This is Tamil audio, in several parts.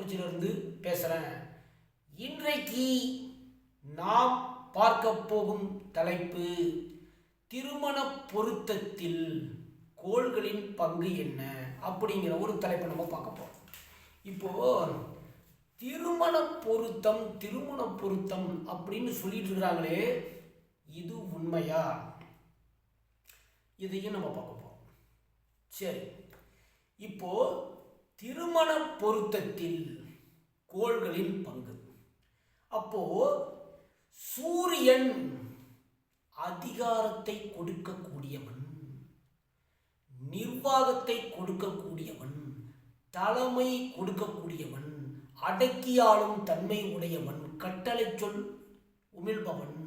கள்ளக்குறிச்சியிலிருந்து பேசுகிறேன். இன்றைக்கு நாம் பார்க்க போகும் தலைப்பு திருமண பொருத்தத்தில் கோள்களின் பங்கு என்ன அப்படிங்கிற ஒரு தலைப்பை நம்ம பார்க்க போகிறோம். இப்போது திருமண பொருத்தம் அப்படின்னு சொல்லிட்டு இருக்கிறாங்களே, இது உண்மையா? இதையும் நம்ம பார்க்க போகிறோம். சரி, இப்போ திருமண பொருத்தத்தில் கோள்களின் பங்கு. அப்போ சூரியன் அதிகாரத்தை கொடுக்கக்கூடியவன், நிர்வாகத்தை கொடுக்கக்கூடியவன், தலைமை கொடுக்கக்கூடியவன், அடக்கியாளும் தன்மை உடையவன், கட்டளை சொல் உமிழ்பவன்,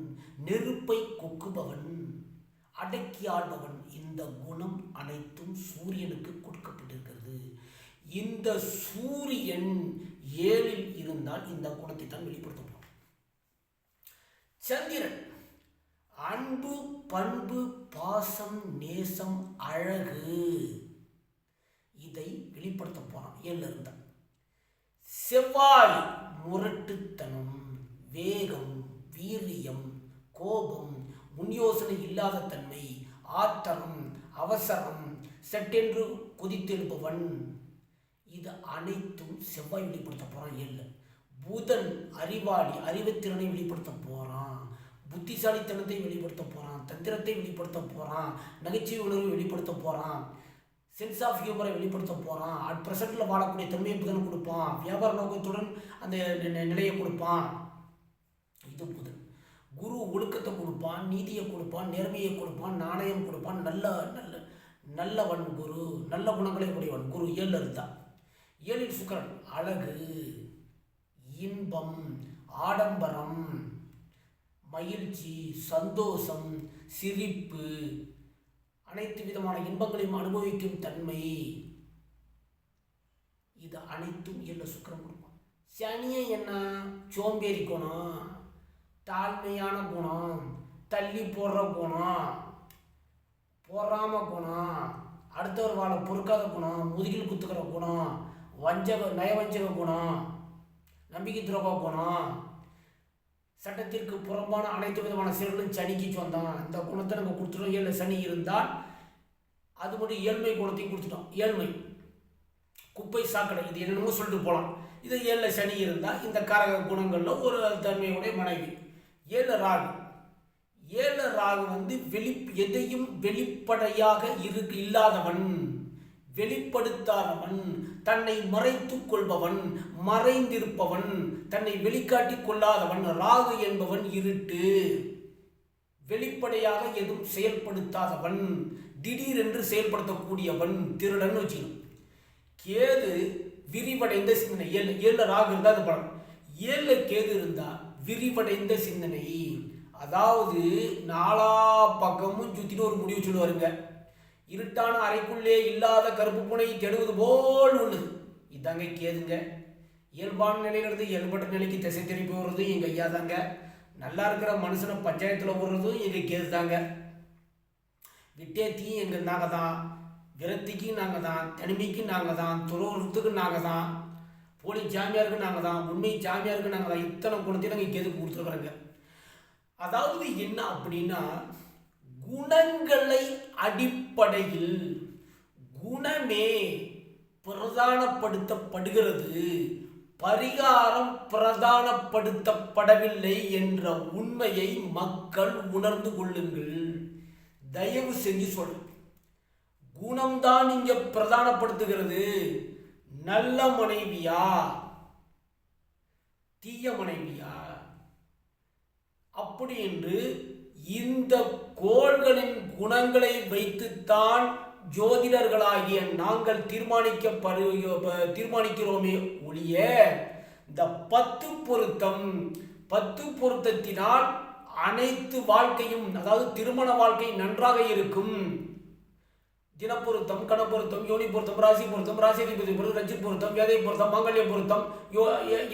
நெருப்பை கொக்குபவன், அடக்கியாள்பவன். இந்த குணம் அனைத்தும் சூரியனுக்கு கொடுக்கப்பட்டிருக்கிறது. இந்த சூரியன் 7ல் இருந்தால் இந்த குணத்தை தான் வெளிப்படுத்தப்படும். சந்திரன் அன்பு, பண்பு, பாசம், நேசம், அழகு, இதை வெளிப்படுத்த போறான் 7ல் இருந்தால். செவ்வாய் முரட்டுத்தனம், வேகம், வீரியம், கோபம், முன்யோசனை இல்லாத தன்மை, ஆத்திரம், அவசரம், சட்டென்று கொதித்தெழுப்பவன். இது அனைத்தும் செவ்வாய் வெளிப்படுத்த போறான் 7ல். புதன் அறிவாளி, அறிவுத்திறனை வெளிப்படுத்த போறான், புத்திசாலித்தனத்தை வெளிப்படுத்த போறான், தந்திரத்தை வெளிப்படுத்த போறான், நகைச்சுவை உணர்வை வெளிப்படுத்த போறான், சென்ஸ் ஆஃப் ஹியூமரை வெளிப்படுத்த போகிறான். அட் ப்ரெசென்ட்டில் வாழக்கூடிய தன்மையை புதன் கொடுப்பான், வியாபார நோக்கத்துடன் அந்த நிலையை கொடுப்பான். இது புதன். குரு ஒழுக்கத்தை கொடுப்பான், நீதியை கொடுப்பான், நேர்மையை கொடுப்பான், நாணயம் கொடுப்பான், நல்லவன் குரு, நல்ல குணங்களை உடையவன் குரு 7ல் இருந்தான். 7ல் சுக்கிரன் அழகு, இன்பம், ஆடம்பரம், மகிழ்ச்சி, சந்தோஷம், சிரிப்பு, அனைத்து விதமான இன்பங்களையும் அனுபவிக்கும் தன்மை, இது அனைத்தும் 7ல் சுக்கிரன் கொடுப்பான். சனியை என்ன? சோம்பேறி குணம், தாழ்மையான குணம், தள்ளி போடுற குணம், பொறாம குணம், அடுத்தவர் வாழ பொறுக்காத குணம், முதுகில் குத்துக்கிற குணம், நயவஞ்சக குணம், நம்பிக்கை துரோக குணம், சட்டத்திற்கு புறம்பான அனைத்து விதமான செயல்களும் சனிக்கு சொந்தம். இந்த குணத்தை நம்ம கொடுத்துட்டோம். 7ல் சனி இருந்தால் அது மட்டும் ஏழ்மை குணத்தையும் கொடுத்துட்டோம். ஏழ்மை, குப்பை, சாக்கடை, இது என்னென்னமோ சொல்லிட்டு போகலாம். இது 7ல் சனி இருந்தால் இந்த காரக குணங்களில் ஒரு தன்மையுடைய மனைவி. 7ல் ராகு. 7ல் ராகு எதையும் வெளிப்படையாக இல்லாதவன், வெளிப்படுத்தாதவன், தன்னை மறைத்துக் கொள்பவன், மறைந்திருப்பவன், தன்னை வெளிக்காட்டி கொள்ளாதவன். ராகு என்பவன் இருட்டு, வெளிப்படையாக எதுவும் செயல்படுத்தாதவன், திடீரென்று செயல்படுத்தக்கூடியவன், திருடன் வச்சுக்கணும். கேது விரிவடைந்த சிந்தனை. 7ல் ராகு இருந்தால் அது படம். 7ல் கேது இருந்தால் விரிவடைந்த சிந்தனை, அதாவது நாலா பக்கமும் சுத்தின்னு ஒரு முடிவு சொல்லுவாருங்க. இருட்டான அறைக்குள்ளே இல்லாத கருப்பு பூனை தேடுவது போல் உள்ளது. இதாங்க கேதுங்க. இயல்பான நிலையிலிருந்து இயல்பற்ற நிலைக்கு திசை திருப்பி வர்றது எங்கள் ஐயா தாங்க. நல்லா இருக்கிற மனுஷனை பஞ்சாயத்தில் விடுறதும் எங்கள் கேது தாங்க. விட்டேத்தியும் எங்கள் நாங்கள் தான், விரத்திக்கும் நாங்கள் தான், தனிமைக்கும் நாங்கள் தான், துறவுறதுக்கு நாங்கள் தான், போலி சாமியாருக்கு நாங்கள் தான், உண்மை சாமியாருக்கு நாங்கள் தான். இத்தனை குணத்தையும் நாங்கள் கேதுக்கு கொடுத்துருக்குறோங்க. அதாவது என்ன அப்படின்னா, குணங்களை அடிப்படையில் குணமே பிரதானப்படுத்தப்படுகிறது, பரிகாரம் பிரதானப்படுத்தப்படவில்லை என்ற உண்மையை மக்கள் உணர்ந்து கொள்ளுங்கள். தயவு செஞ்சு சொல்றேன், குணம்தான் இங்க பிரதானப்படுத்துகிறது. நல்ல மனைவியா தீய மனைவியா அப்படி என்று இந்த கோள்களின் குணங்களை வைத்துத்தான் ஜோதிடர்களாகிய நாங்கள் தீர்மானிக்கிறோமே ஒழிய, இந்த 10 பொருத்தத்தினால் அனைத்து வாழ்க்கையும், அதாவது திருமண வாழ்க்கை நன்றாக இருக்கும். தினப்பொருத்தம், கணப்பொருத்தம், யோனி பொருத்தம், ராசி பொருத்தம், ராசிதிபதி பொருத்தம், ரஞ்சித் பொருத்தம், வேதை பொருத்தம், மாங்கல்ய பொருத்தம்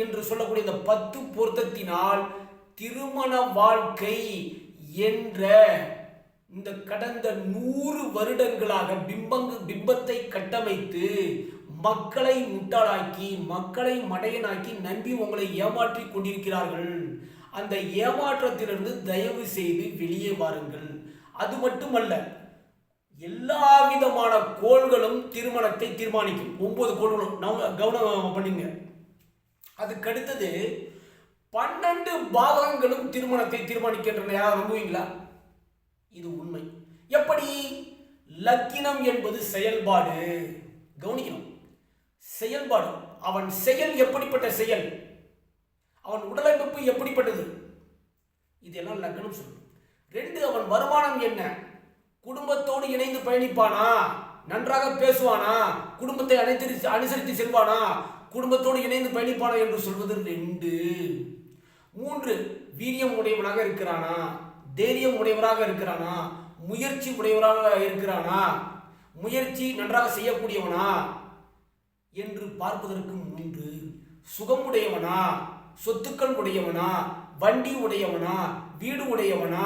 என்று சொல்லக்கூடிய இந்த 10 பொருத்தத்தினால் திருமண வாழ்க்கை என்ற இந்த கடந்த 100 வருடங்களாக பிம்பத்தை கட்டமைத்து மக்களை முட்டாளாக்கி மக்களை மடையனாக்கி நம்பி உங்களை ஏமாற்றி கொண்டிருக்கிறார்கள். அந்த ஏமாற்றத்திலிருந்து தயவு செய்து வெளியே வாருங்கள். அது மட்டுமல்ல, எல்லா விதமான கோள்களும் திருமணத்தை தீர்மானிக்கும். 9 கோள்களும் கவனம் பண்ணுங்க. அதுக்கடுத்தது 12 பாவகங்களும் திருமணத்தை தீர்மானிக்கின்றன. யாரும் நம்புவீங்களா? இது உண்மை. எப்படி? லக்கினம் என்பது செயல்பாடு. கவனிக்கணும், செயல்பாடு. அவன் செயல் எப்படிப்பட்ட செயல், அவன் உடலமைப்பு எப்படிப்பட்டது, இதெல்லாம் லக்னம் சொல்லும். 2, அவன் வருமானம் என்ன, குடும்பத்தோடு இணைந்து பயணிப்பானா, நன்றாக பேசுவானா, குடும்பத்தை அனுசரித்து செல்வானா, குடும்பத்தோடு இணைந்து பயணிப்பானா என்று சொல்வது 2. 3, வீரியம் உடையவனாக இருக்கிறானா, தைரியம் உடையவராக இருக்கிறானா, முயற்சி உடையவராக இருக்கிறானா, முயற்சி நன்றாக செய்யக்கூடியவனா என்று பார்ப்பதற்கு 3. சுகம் உடையவனா, சொத்துக்கள் உடையவனா, வண்டி உடையவனா, வீடு உடையவனா,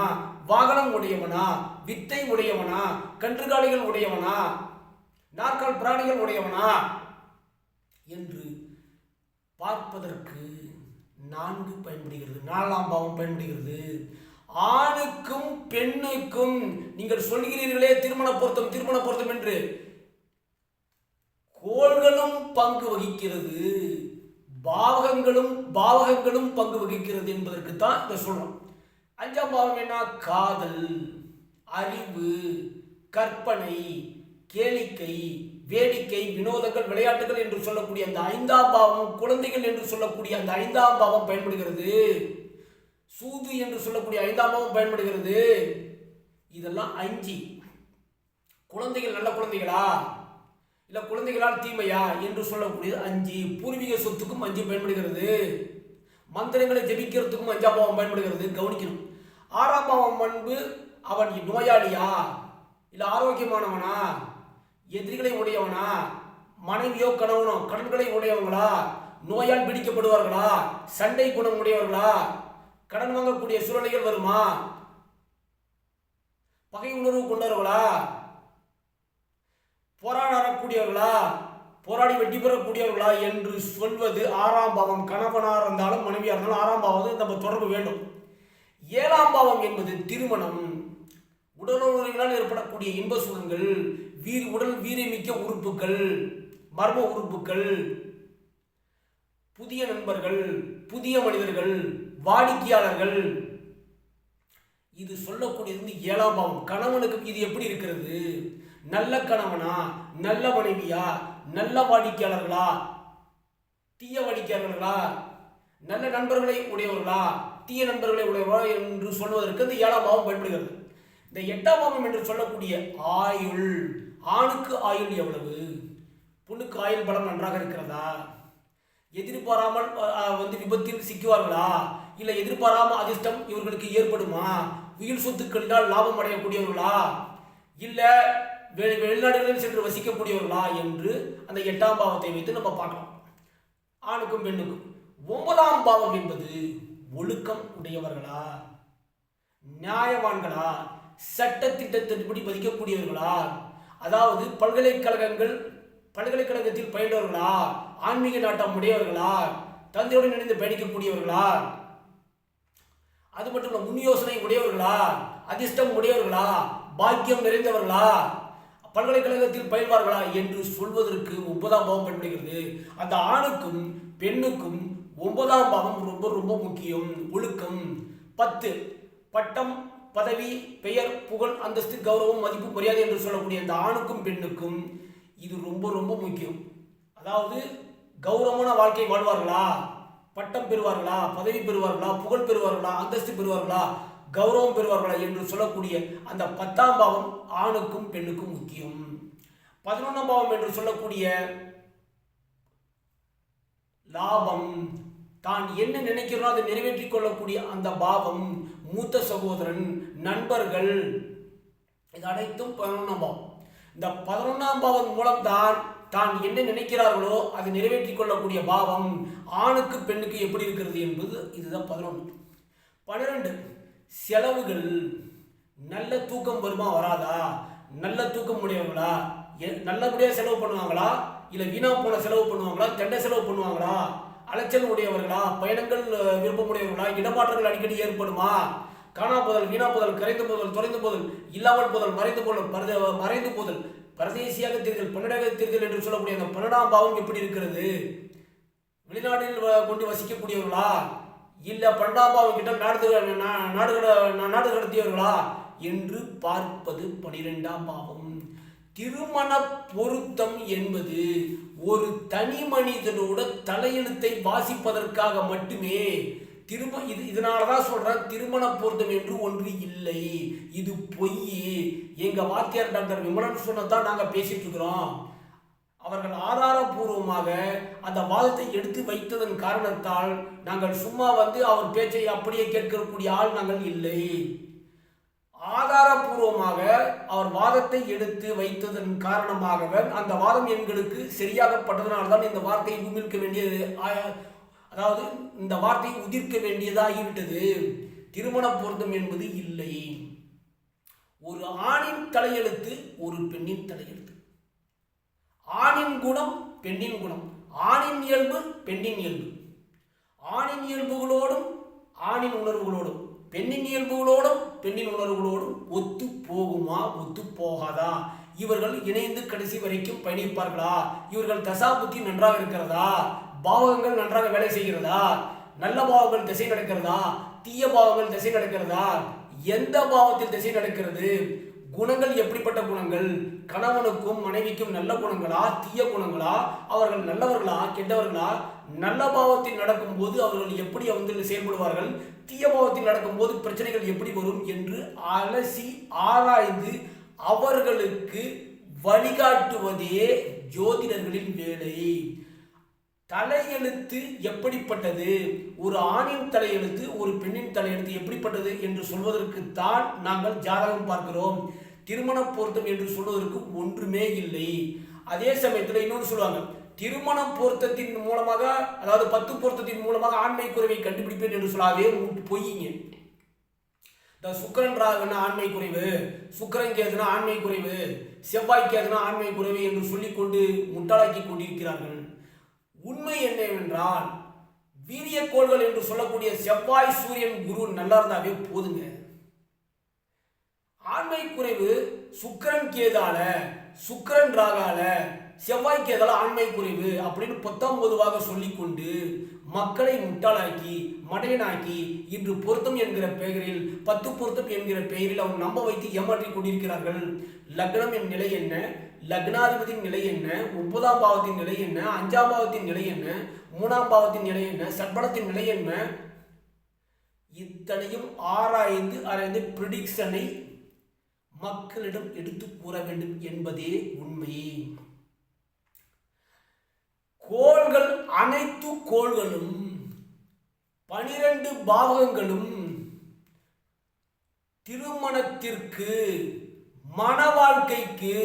வாகனம் உடையவனா, வித்தை உடையவனா, கன்றுகாலிகள் உடையவனா, நாற்கால் பிராணிகள் உடையவனா என்று பார்ப்பதற்கு 4 பயன்படுகிறது. 4ஆம் பாவம் பயன்படுகிறது. ஆணுக்கும் பெண்ணுக்கும் நீங்கள் சொல்கிறீர்களே திருமண பொருத்தம் என்று, கோள்களும் பங்கு வகிக்கிறது, பாவகங்களும் பங்கு வகிக்கிறது என்பதற்கு தான் இதை சொல்றோம். 5ஆம் பாவம் என்ன? காதல், அறிவு, கற்பனை, கேளிக்கை, வேடிக்கை, வினோதங்கள், விளையாட்டுகள் என்று சொல்லக்கூடிய அந்த 5ஆம் பாவம், குழந்தைகள் என்று சொல்லக்கூடிய அந்த 5ஆம் பாவம் பயன்படுகிறது. சூது என்று சொல்லக்கூடிய 5ஆம் பாவம் பயன்படுகிறது. இதெல்லாம் 5. குழந்தைகள் நல்ல குழந்தைகளா இல்ல குழந்தைகளால் தீமையா என்று சொல்லக்கூடியது 5. பூர்வீக சொத்துக்கும் 5 பயன்படுகிறது. மந்திரங்களை ஜெபிக்கிறதுக்கும் 5ஆம் பாவம் பயன்படுகிறது. கவனிக்கணும். 6ஆம் பாவம் அன்பு, அவன் நோயாளியா இல்ல ஆரோக்கியமானவனா, எதிரிகளை உடையவனா, மனைவியோ கணவனோ கடன்களை உடையவங்களா, நோயால் பிடிக்கப்படுவார்களா, சண்டை குணம் உடையவர்களா, கடன் வாங்கக்கூடிய சூழ்நிலைகள் வருமா, பகை உணர்வு கொண்டவர்களா, போராடக்கூடியவர்களா, போராடி வெற்றி பெறக்கூடியவர்களா என்று சொல்வது 6ஆம் பாவம். கணவனாக இருந்தாலும் மனைவியாக இருந்தாலும் 6ஆம் பாவம் நம்ம தொடர்பு வேண்டும். 7ஆம் பாவம் என்பது திருமணம், உடலுறவினால் ஏற்படக்கூடிய இன்ப சுகங்கள், உடல் வீரியமிக்க உறுப்புகள், மர்ம உறுப்புகள், புதிய நண்பர்கள், புதிய மனிதர்கள், வாடிக்கையாளர்கள், இது சொல்லக்கூடியது 7ஆம் பாவம். கணவனுக்கு இது எப்படி இருக்கிறது? நல்ல கணவனா, நல்ல மனைவியா, நல்ல வாடிக்கையாளர்களா, தீய வாடிக்கையாளர்களா, நல்ல நண்பர்களை உடையவர்களா, தீய நண்பர்களை உடையவர்களா என்று சொல்வதற்கு இந்த 7ஆம் பாவம் பயன்படுகிறது. இந்த 8ஆம் பாவம் என்று சொல்லக்கூடிய ஆயுள், ஆணுக்கு ஆயுள் எவ்வளவு, பொண்ணுக்கு ஆயுள் பலம் நன்றாக இருக்கிறதா, எதிர்பாராமல் விபத்தில் சிக்குவார்களா, இல்லை எதிர்பாராமல் அதிர்ஷ்டம் இவர்களுக்கு ஏற்படுமா, உயிர் சொத்துக்களினால் லாபம் அடையக்கூடியவர்களா, இல்லை வெளிநாடுகளில் சென்று வசிக்கக்கூடியவர்களா என்று அந்த 8ஆம் பாவத்தை வைத்து நம்ம பார்க்கலாம். ஆணுக்கும் பெண்ணுக்கும். 9ஆம் பாவம் என்பது ஒழுக்கம் உடையவர்களா, நியாயவான்களா, சட்டத்திட்டத்தின்படி மதிக்கக்கூடியவர்களா, அதாவது பல்கலைக்கழகத்தில் பயின்றவர்களா, ஆன்மீக நாட்டம் உடையவர்களா, தந்தையுடன் இணைந்து பயணிக்கக்கூடியவர்களா, அது மட்டும் இல்ல முன் யோசனை உடையவர்களா, அதிர்ஷ்டம் உடையவர்களா, பாக்கியம் நிறைந்தவர்களா, பல்கலைக்கழகத்தில் பயில்வார்களா என்று சொல்வதற்கு 9ஆம் பாவம் பயன்படுகிறது. அந்த ஆணுக்கும் பெண்ணுக்கும் 9ஆம் பாவம் ரொம்ப ரொம்ப முக்கியம். ஒழுக்கம். 10 பட்டம், பதவி, பெயர், புகழ், அந்தஸ்து, கௌரவம், மதிப்பு, மரியாதை என்று சொல்லக்கூடிய அந்த ஆணுக்கும் பெண்ணுக்கும் இது ரொம்ப ரொம்ப முக்கியம். அதாவது கௌரவமான வாழ்க்கை வாழ்வார்களா, பட்டம் பெறுவார்களா, பதவி பெறுவார்களா, புகழ் பெறுவார்களா, அந்தஸ்து பெறுவார்களா, கௌரவம் பெறுவார்களா என்று சொல்லக்கூடிய அந்த 10ஆம் பாவம் ஆணுக்கும் பெண்ணுக்கும் முக்கியம். 11ஆம் பாவம் என்று சொல்லக்கூடிய லாபம், தான் என்ன நினைக்கிறோம் அதை நிறைவேற்றிக் கொள்ளக்கூடிய அந்த பாவம், மூத்த சகோதரன், நண்பர்கள், இது அனைத்தும் 11ஆம் பாவம். இந்த 11ஆம் பாவம் மூலம் தான் என்ன நினைக்கிறார்களோ அதை நிறைவேற்றிக் கொள்ளக்கூடிய பாவம் ஆணுக்கு பெண்ணுக்கு எப்படி இருக்கிறது என்பது இதுதான் 11. 12 செலவுகள், நல்ல தூக்கம் வருமா வராதா, நல்ல தூக்கம் உடையவர்களா, நல்லபடியாக செலவு பண்ணுவாங்களா, இல்லை வீணா போன செலவு பண்ணுவாங்களா, தெண்டை செலவு பண்ணுவாங்களா, அலைச்சல் உடையவர்களா, பயணங்கள் விருப்பமுடையவர்களா, இடமாற்றங்கள் அடிக்கடி ஏற்படுமா, காணா போதல், வீணா போதல், கரைந்து போதல், தொலைந்து போதல், இல்லாமல் போதல், மறைந்து போதல், பரதேசியாக தெரிதல், பன்னடாக தெரிதல் என்று சொல்லக்கூடிய அந்த 12ஆம் பாவம் எப்படி இருக்கிறது? வெளிநாட்டில் கொண்டு வசிக்கக்கூடியவர்களா, இல்ல 12ஆம் பாவம் கிட்ட நாடு கடத்தியவர்களா என்று பார்ப்பது 12ஆம் பாவம். திருமண பொருத்தம் என்பது ஒரு தனி மனிதனோட தலையெழுத்தை வாசிப்பதற்காக மட்டுமே. இதனாலதான் சொல்றேன், திருமண பொருத்தம் என்று ஒன்று இல்லை, இது பொய். எங்க வாத்தியார் டாக்டர் விமலன் சொன்னதான் நாங்க பேசிட்டு இருக்கிறோம். அவர்கள் ஆதாரபூர்வமாக அந்த வாதத்தை எடுத்து வைத்ததன் காரணத்தால் நாங்கள் சும்மா அவர் பேச்சை அப்படியே கேட்கக்கூடிய ஆள் நாங்கள் இல்லை. ஆதாரபூர்வமாக அவர் வாதத்தை எடுத்து வைத்ததன் காரணமாகவே அந்த வாதம் எங்களுக்கு சரியாகப்பட்டதனால்தான் இந்த வார்த்தையை உமிழ்க்க வேண்டியது, அதாவது இந்த வார்த்தையை உதிர்க்க வேண்டியதாகிவிட்டது. திருமண பொருத்தம் என்பது இல்லை. ஒரு ஆணின் தலையெழுத்து, ஒரு பெண்ணின் தலையெழுத்து. ஆணின் குணம், பெண்ணின் குணம். ஆணின் இயல்பு, பெண்ணின் இயல்பு. ஆணின் இயல்புகளோடும் ஆணின் உணர்வுகளோடும், பெண்ணின் இயல்புகளோடும் பெண்ணின் உணர்வுகளோடும் ஒத்து போகுமா, ஒத்து போகாதா? இவர்கள் இணைந்து கடைசி வரைக்கும் பயணிப்பார்களா? இவர்கள் தசாபுத்தி நன்றாக இருக்கிறதா? பாவகங்கள் நன்றாக வேலை செய்கிறதா? நல்ல பாவங்கள் திசை நடக்கிறதா? தீய பாவங்கள் திசை நடக்கிறதா? எந்த பாவத்தில் திசை நடக்கிறது? குணங்கள் எப்படிப்பட்ட குணங்கள்? கணவனுக்கும் மனைவிக்கும் நல்ல குணங்களா, தீய குணங்களா? அவர்கள் நல்லவர்களா, கெட்டவர்களா? நல்ல பாவத்தில் நடக்கும்போது அவர்கள் எப்படி செயல்படுவார்கள், தீய பாவத்தில் நடக்கும்போது பிரச்சனைகள் எப்படி வரும் என்று அலசி ஆராய்ந்து அவர்களுக்கு வழிகாட்டுவதே ஜோதிடர்களின் வேலை. தலையெழுத்து எப்படிப்பட்டது, ஒரு ஆணின் தலையெழுத்து, ஒரு பெண்ணின் தலையெழுத்து எப்படிப்பட்டது என்று சொல்வதற்குத்தான் நாங்கள் ஜாதகம் பார்க்கிறோம். திருமண பொருத்தம் என்று சொல்வதற்கு ஒன்றுமே இல்லை. அதே சமயத்தில் இன்னொன்று சொல்லுவாங்க, திருமண பொருத்தத்தின் மூலமாக, அதாவது 10 பொருத்தத்தின் மூலமாக ஆண்மை குறைவை கண்டுபிடிப்பேன் என்று சொல்லாவே பொய்யுங்க. இந்த சுக்கிரன் ராகுனா ஆண்மை குறைவு, சுக்கிரன் கேதுனா ஆண்மை குறைவு, செவ்வாய் கேதுனா ஆண்மை குறைவு என்று சொல்லிக்கொண்டு முட்டாளாக்கி கொண்டிருக்கிறார்கள். உண்மை என்னவென்றால், வீரிய கோள்கள் என்று சொல்லக்கூடிய செவ்வாய், சூரியன், குரு நல்லா இருந்தாவே போதுங்க. ஆண்மை குறைவு சுக்கிரன் கேதால, சுக்கிரன் ராகால, செவ்வாய் கேதால ஆண்மை குறைவு அப்படின்னு 19 சொல்லிக்கொண்டு மக்களை முட்டாளாக்கி மடையனாக்கி இன்று பொருத்தம் என்கிற பெயரில், 10 பொருத்தம் என்கிற பெயரில் அவங்க நம்ப வைத்து ஏமாற்றி கொண்டிருக்கிறார்கள். லக்னம் என் நிலை என்ன, லக்னாதிபதியின் நிலை என்ன, 9ஆம் பாவத்தின் நிலை என்ன, 5ஆம் பாவத்தின் நிலை என்ன, 3ஆம் பாவத்தின் நிலை என்ன, சட்பலத்தின் நிலை என்ன, இத்தனையும் ஆராய்ந்து பிரிடிக்ஷனை மக்களிடம் எடுத்து கூற வேண்டும் என்பதே உண்மை. கோள்கள், அனைத்து கோள்களும் 12 பாவகங்களும் திருமணத்திற்கு, மன வாழ்க்கைக்கு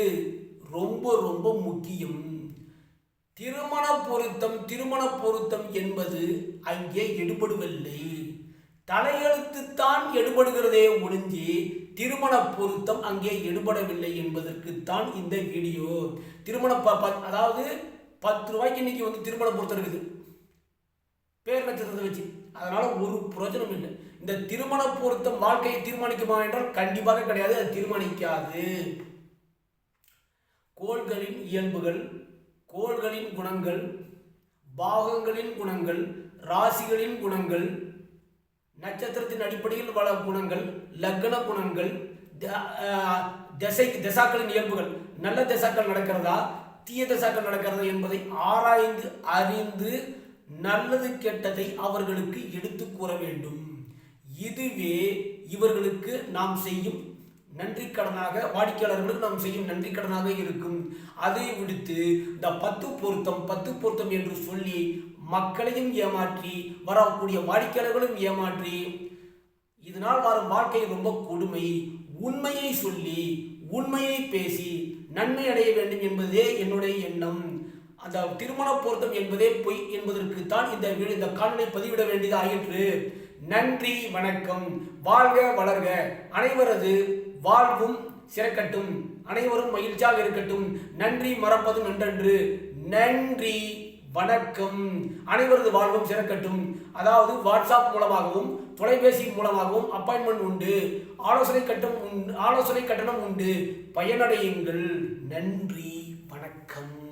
ரொம்ப ரொம்ப முக்கியம். திருமண பொருத்தம் என்பது அங்கே எடுபடுவதில்லை. தலையெழுத்துத்தான் எடுபடுகிறதே ஒழிஞ்சு திருமண பொருத்தம் அங்கே எடுபடவில்லை என்பதற்குத்தான் இந்த வீடியோ. அதாவது 10 ரூபாய்க்கு இன்னைக்கு திருமண பொருத்தம் இருக்குது, பேர் நட்சத்திரத்தை வச்சு. அதனால ஒரு பிரயோஜனம் இல்லை. இந்த திருமண பொருத்தம் வாழ்க்கையை தீர்மானிக்குமா என்றால் கண்டிப்பாக கிடையாது, அது தீர்மானிக்காது. கோள்களின் இயல்புகள், கோள்களின் குணங்கள், பாகங்களின் குணங்கள், ராசிகளின் குணங்கள், நட்சத்திரத்தின் அடிப்படையில் வள குணங்கள், லக்ன குணங்கள், தசாக்களின் இயல்புகள், நல்ல தசாக்கள் நடக்கிறதா, தீய தசாக்கள் நடக்கிறதா என்பதை ஆராய்ந்து அறிந்து நல்லது கெட்டதை அவர்களுக்கு எடுத்து கூற வேண்டும். இதுவே இவர்களுக்கு நாம் செய்யும் நன்றி கடனாக, வாடிக்கையாளர்களுக்கு நாம் செய்யும் நன்றி கடனாக இருக்கும். அதை விடுத்து இந்த 10 பொருத்தம் என்று சொல்லி மக்களையும் ஏமாற்றி, வரக்கூடிய வாடிக்கையாளர்களும் ஏமாற்றி, இதனால் வரும் வாழ்க்கை ரொம்ப கொடுமை. உண்மையை சொல்லி, உண்மையை பேசி நன்மை அடைய வேண்டும் என்பதே என்னுடைய எண்ணம். அந்த திருமண பொருத்தம் என்பதே பொய் என்பதற்கு தான் இந்த காணொளி பதிவிட வேண்டியது ஆயிற்று. நன்றி, வணக்கம். வாழ்க வளர்க. அனைவரது வாழ்வும் சிறக்கட்டும், அனைவரும் மகிழ்ச்சியாக இருக்கட்டும். நன்றி மறப்பது நன்றன்று. நன்றி, வணக்கம். அனைவரது வாழ்வும் சிறக்கட்டும். அதாவது வாட்ஸ்அப் மூலமாகவும் தொலைபேசி மூலமாகவும் அப்பாயின்மெண்ட் உண்டு, ஆலோசனை கட்டணம் உண்டு. பயனடையுங்கள். நன்றி, வணக்கம்.